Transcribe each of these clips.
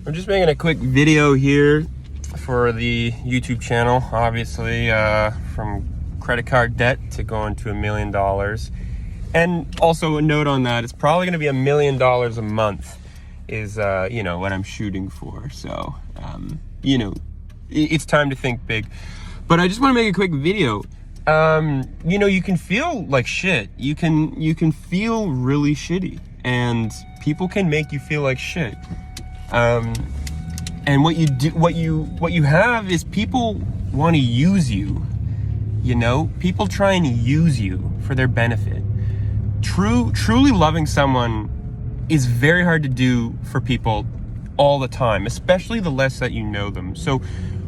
I'm just making a quick video here for the YouTube channel, obviously, from credit card debt to going to $1 million. And also a note on that, it's probably going to be $1 million a month is, what I'm shooting for. So, it's time to think big. But I just want to make a quick video. You can feel like shit. You can feel really shitty, and people can make you feel like shit. And what you have is people want to use you. People try and use you for their benefit. Truly loving someone is very hard to do for people all the time, especially the less that you know them. So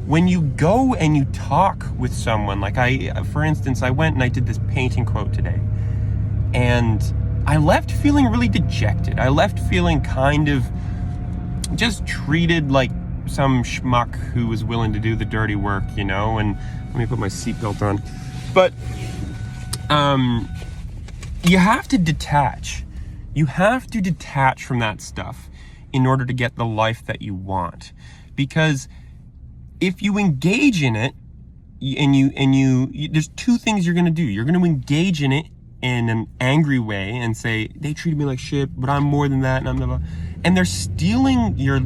when you go and you talk with someone, like for instance, I went and I did this painting quote today, and I left feeling really dejected. I left feeling kind of just treated like some schmuck who was willing to do the dirty work, and let me put my seatbelt on. But you have to detach. You have to detach from that stuff in order to get the life that you want. Because if you engage in it, and there's two things you're gonna do. You're gonna engage in it in an angry way and say, they treated me like shit, but I'm more than that, and I'm blah, blah. And they're stealing your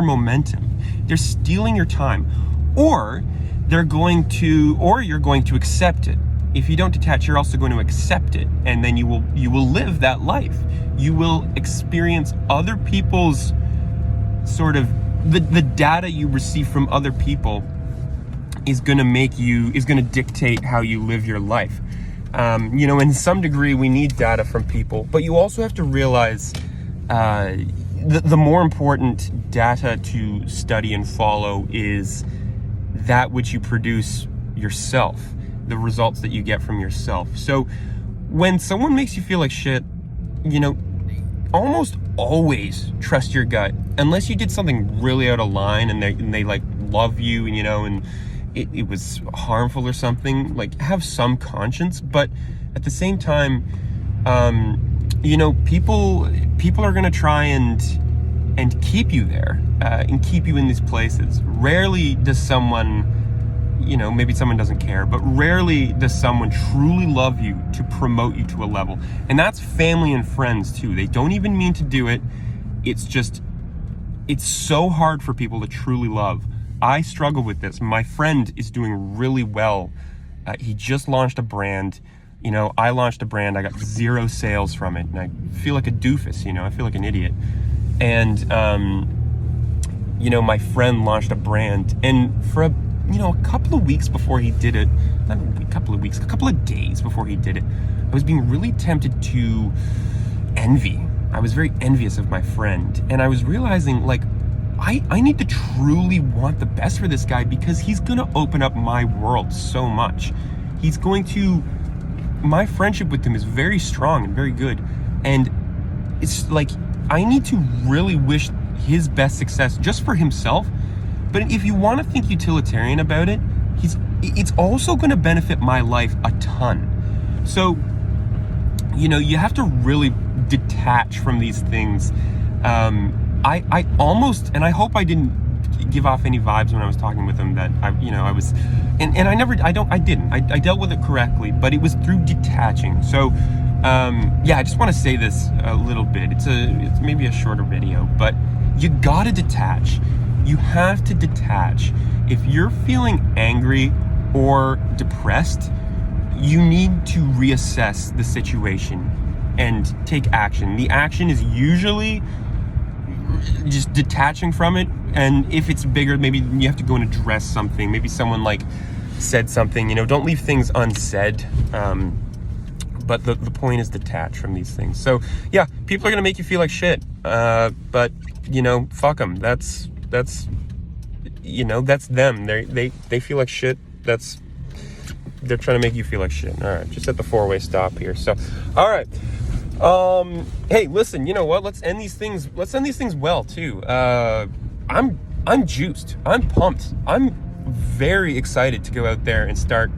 momentum. They're stealing your time. Or you're going to accept it. If you don't detach, you're also going to accept it, and then you will live that life. You will experience other people's sort of the data you receive from other people is going to dictate how you live your life. In some degree, we need data from people, but you also have to realize the more important data to study and follow is that which you produce yourself, the results that you get from yourself. So when someone makes you feel like shit, almost always trust your gut, unless you did something really out of line and they like love you, and it was harmful or something. Like, have some conscience, but at the same time, people are gonna try and keep you there, and keep you in these places. Rarely does someone, maybe someone doesn't care, but rarely does someone truly love you to promote you to a level. And that's family and friends too. They don't even mean to do it. It's so hard for people to truly love. I struggle with this. My friend is doing really well. He just launched a brand. I launched a brand. I got 0 sales from it, and I feel like a doofus. I feel like an idiot. And my friend launched a brand, and for a couple of weeks before he did it, not a couple of weeks, a couple of days before he did it, I was being really tempted to envy. I was very envious of my friend, and I was realizing, like, I need to truly want the best for this guy, because he's gonna open up my world so much. My friendship with him is very strong and very good, and it's like, I need to really wish his best success just for himself. But if you want to think utilitarian about it, it's also going to benefit my life a ton. So, you have to really detach from these things. I almost, and I hope I didn't give off any vibes when I was talking with him that I was, and I didn't. I dealt with it correctly, but it was through detaching. So, I just want to say this a little bit. It's maybe a shorter video, but you gotta detach. You have to detach. If you're feeling angry or depressed, you need to reassess the situation and take action. The action is usually just detaching from it, and if it's bigger, maybe you have to go and address something. Maybe someone said something, don't leave things unsaid. But the point is detach from these things. So yeah, people are gonna make you feel like shit, but fuck them. That's them. They feel like shit. They're trying to make you feel like shit. All right, just at the 4-way stop here. So, all right. Hey, listen. You know what? Let's end these things well too. I'm juiced. I'm pumped. I'm very excited to go out there and start,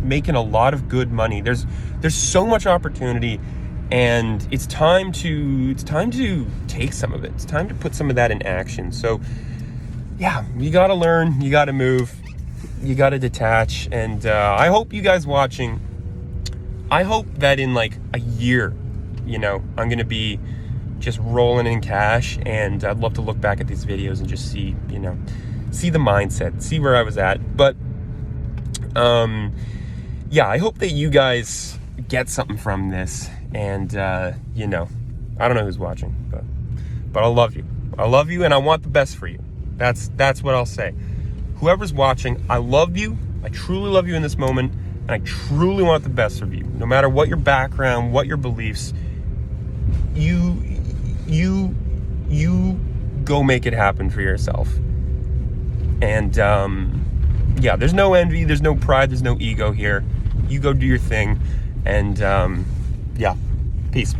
making a lot of good money. There's so much opportunity, And it's time to take some of it. It's time to put some of that in action. So yeah, you got to learn, you got to move, you got to detach. And I hope you guys watching, I hope that in like a year, I'm going to be just rolling in cash, and I'd love to look back at these videos and just see the mindset, see where I was at. But yeah, I hope that you guys get something from this. And I don't know who's watching, but I love you, and I want the best for you. That's what I'll say. Whoever's watching, I love you. I truly love you in this moment, and I truly want the best of you. No matter what your background, what your beliefs, you go make it happen for yourself. And yeah, there's no envy, there's no pride, there's no ego here. You go do your thing, and yeah, peace.